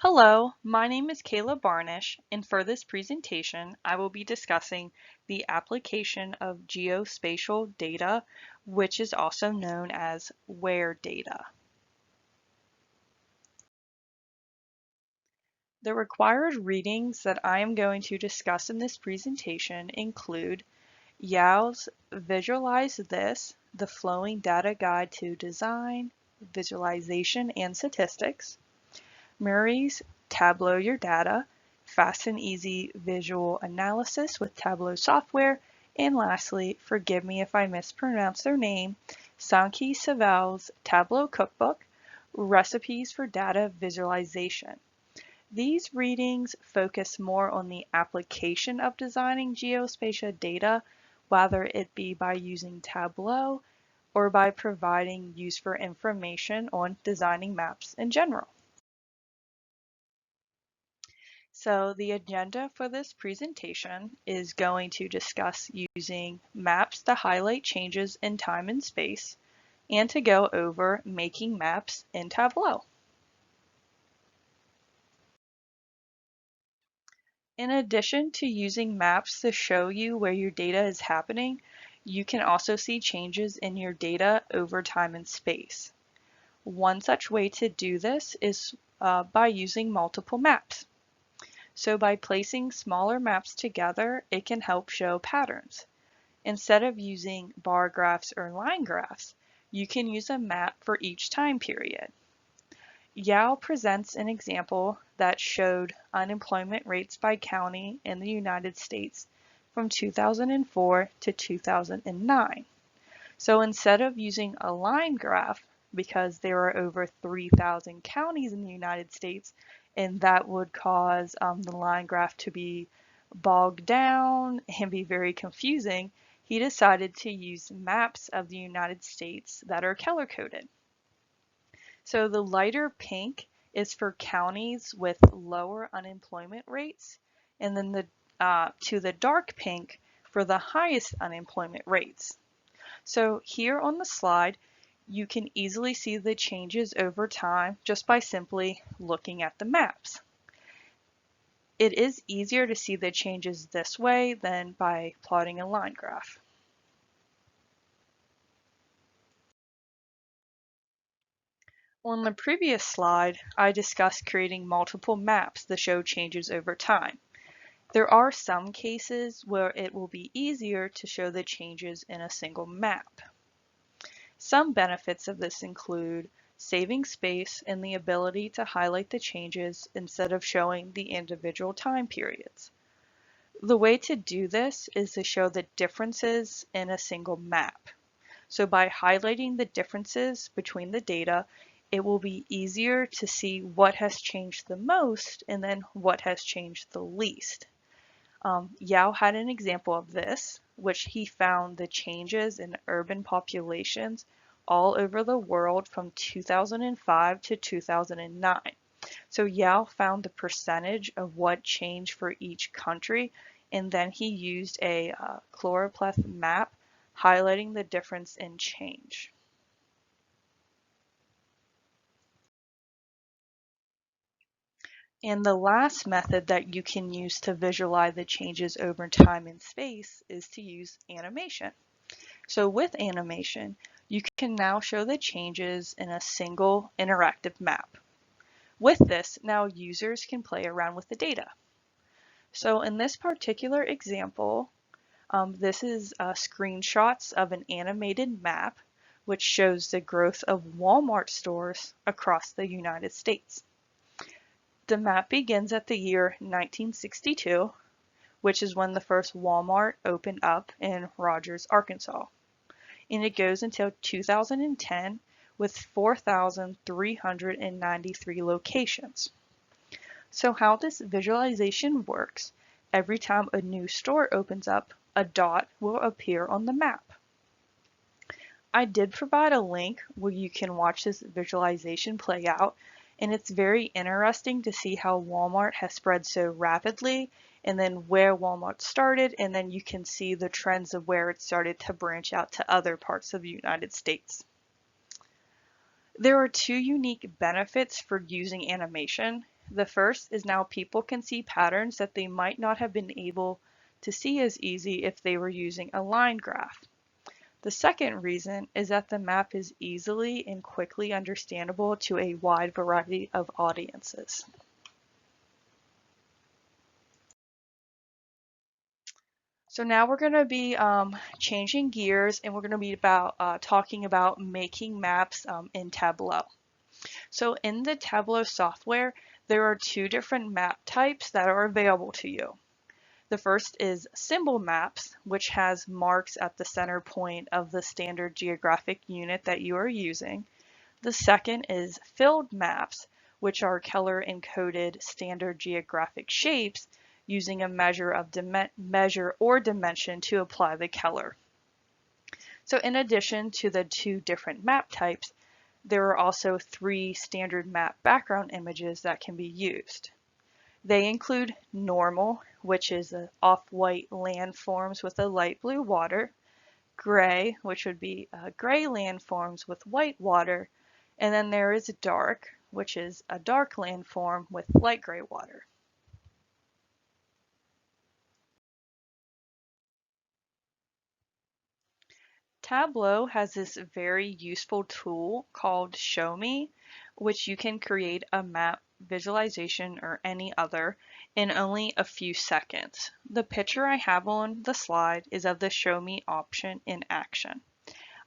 Hello, my name is Kayla Barnish, and for this presentation, I will be discussing the application of geospatial data, which is also known as WHERE data. The required readings that I am going to discuss in this presentation include Yao's Visualize This, the Flowing Data Guide to Design, Visualization, and Statistics, Murray's Tableau Your Data, fast and easy visual analysis with Tableau software, and lastly, forgive me if I mispronounce their name, Sankey Saval's Tableau Cookbook, Recipes for Data Visualization. These readings focus more on the application of designing geospatial data, whether it be by using Tableau or by providing useful information on designing maps in general. So the agenda for this presentation is going to discuss using maps to highlight changes in time and space, and to go over making maps in Tableau. In addition to using maps to show you where your data is happening, you can also see changes in your data over time and space. One such way to do this is by using multiple maps. So by placing smaller maps together, it can help show patterns. Instead of using bar graphs or line graphs, you can use a map for each time period. Yao presents an example that showed unemployment rates by county in the United States from 2004 to 2009. So instead of using a line graph, because there are over 3,000 counties in the United States, and that would cause the line graph to be bogged down and be very confusing, he decided to use maps of the United States that are color-coded. So the lighter pink is for counties with lower unemployment rates, and then to the dark pink for the highest unemployment rates. So here on the slide, you can easily see the changes over time just by simply looking at the maps. It is easier to see the changes this way than by plotting a line graph. On the previous slide, I discussed creating multiple maps that show changes over time. There are some cases where it will be easier to show the changes in a single map. Some benefits of this include saving space and the ability to highlight the changes instead of showing the individual time periods. The way to do this is to show the differences in a single map. So by highlighting the differences between the data, it will be easier to see what has changed the most and then what has changed the least. Yao had an example of this, which he found the changes in urban populations all over the world from 2005 to 2009. So Yao found the percentage of what changed for each country, and then he used a choropleth map highlighting the difference in change. And the last method that you can use to visualize the changes over time and space is to use animation. So with animation, you can now show the changes in a single interactive map. With this, now users can play around with the data. So in this particular example, this is screenshots of an animated map which shows the growth of Walmart stores across the United States. The map begins at the year 1962, which is when the first Walmart opened up in Rogers, Arkansas. And it goes until 2010 with 4,393 locations. So how this visualization works, every time a new store opens up, a dot will appear on the map. I did provide a link where you can watch this visualization play out, and it's very interesting to see how Walmart has spread so rapidly, and then where Walmart started, and then you can see the trends of where it started to branch out to other parts of the United States. There are two unique benefits for using animation. The first is now people can see patterns that they might not have been able to see as easy if they were using a line graph. The second reason is that the map is easily and quickly understandable to a wide variety of audiences. So now we're going to be changing gears, and we're going to be talking about making maps in Tableau. So in the Tableau software, there are two different map types that are available to you. The first is symbol maps, which has marks at the center point of the standard geographic unit that you are using. The second is filled maps, which are color-encoded standard geographic shapes using a measure or dimension to apply the color. So in addition to the two different map types, there are also three standard map background images that can be used. They include normal, which is off-white landforms with a light blue water, gray, which would be gray landforms with white water, and then there is dark, which is a dark landform with light gray water. Tableau has this very useful tool called Show Me, which you can create a map, visualization, or any other in only a few seconds. The picture I have on the slide is of the Show Me option in action.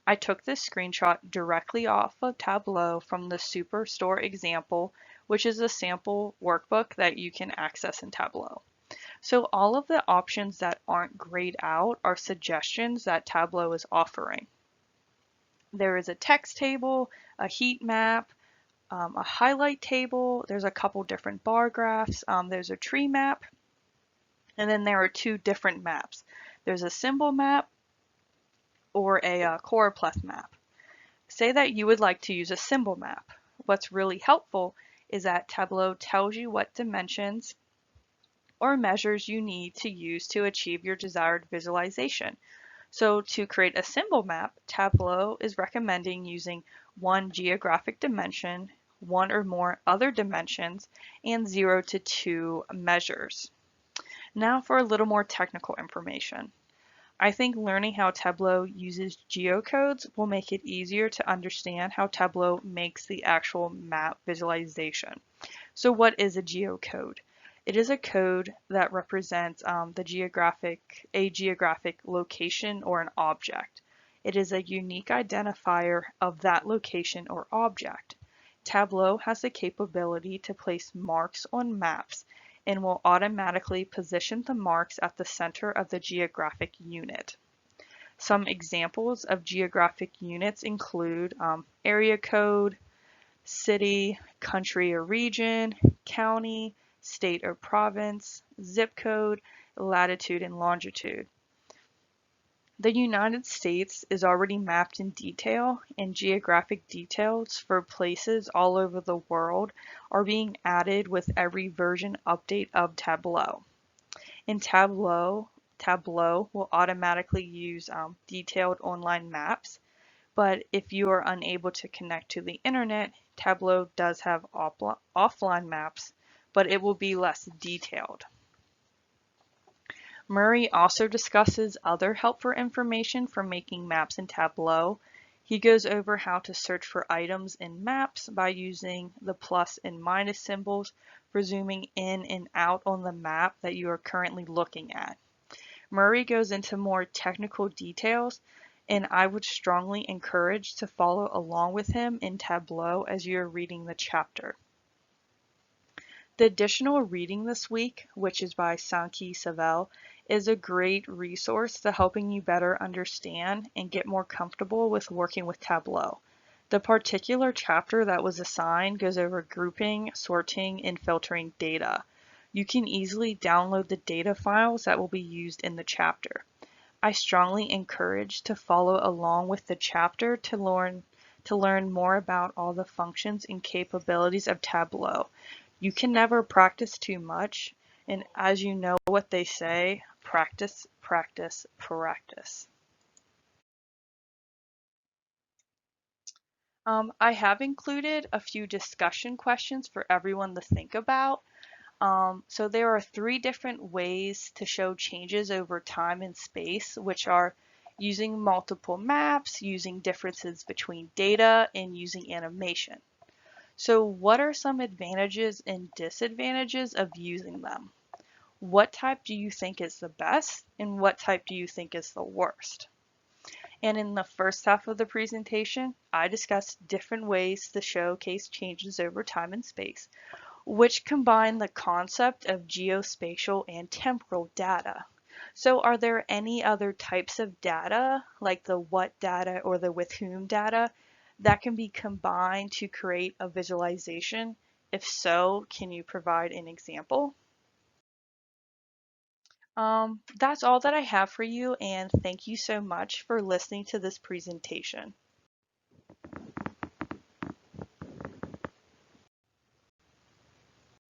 I took this screenshot directly off of Tableau from the Superstore example, which is a sample workbook that you can access in Tableau. So all of the options that aren't grayed out are suggestions that Tableau is offering. There is a text table, a heat map, a highlight table, there's a couple different bar graphs, there's a tree map, and then there are two different maps. There's a symbol map or a choropleth map. Say that you would like to use a symbol map. What's really helpful is that Tableau tells you what dimensions or measures you need to use to achieve your desired visualization. So to create a symbol map, Tableau is recommending using one geographic dimension, one or more other dimensions, and 0 to 2 measures. Now for a little more technical information. I think learning how Tableau uses geocodes will make it easier to understand how Tableau makes the actual map visualization. So what is a geocode? It is a code that represents a geographic location or an object. It is a unique identifier of that location or object. Tableau has the capability to place marks on maps and will automatically position the marks at the center of the geographic unit. Some examples of geographic units include area code, city, country or region, county, state or province, zip code, latitude and longitude. The United States is already mapped in detail, and geographic details for places all over the world are being added with every version update of Tableau. In Tableau will automatically use detailed online maps, but if you are unable to connect to the internet, Tableau does have offline maps, but it will be less detailed. Murray also discusses other helpful information for making maps in Tableau. He goes over how to search for items in maps by using the plus and minus symbols for zooming in and out on the map that you are currently looking at. Murray goes into more technical details, and I would strongly encourage to follow along with him in Tableau as you are reading the chapter. The additional reading this week, which is by Sankey Savell, is a great resource to helping you better understand and get more comfortable with working with Tableau. The particular chapter that was assigned goes over grouping, sorting, and filtering data. You can easily download the data files that will be used in the chapter. I strongly encourage to follow along with the chapter to learn more about all the functions and capabilities of Tableau. You can never practice too much, and as you know what they say, practice, practice, practice. I have included a few discussion questions for everyone to think about. So there are three different ways to show changes over time and space, which are using multiple maps, using differences between data, and using animation. So what are some advantages and disadvantages of using them? What type do you think is the best, and what type do you think is the worst? And in the first half of the presentation, I discussed different ways to showcase changes over time and space, which combine the concept of geospatial and temporal data. So are there any other types of data, like the what data or the with whom data, that can be combined to create a visualization? If so, can you provide an example? That's all that I have for you, and thank you so much for listening to this presentation.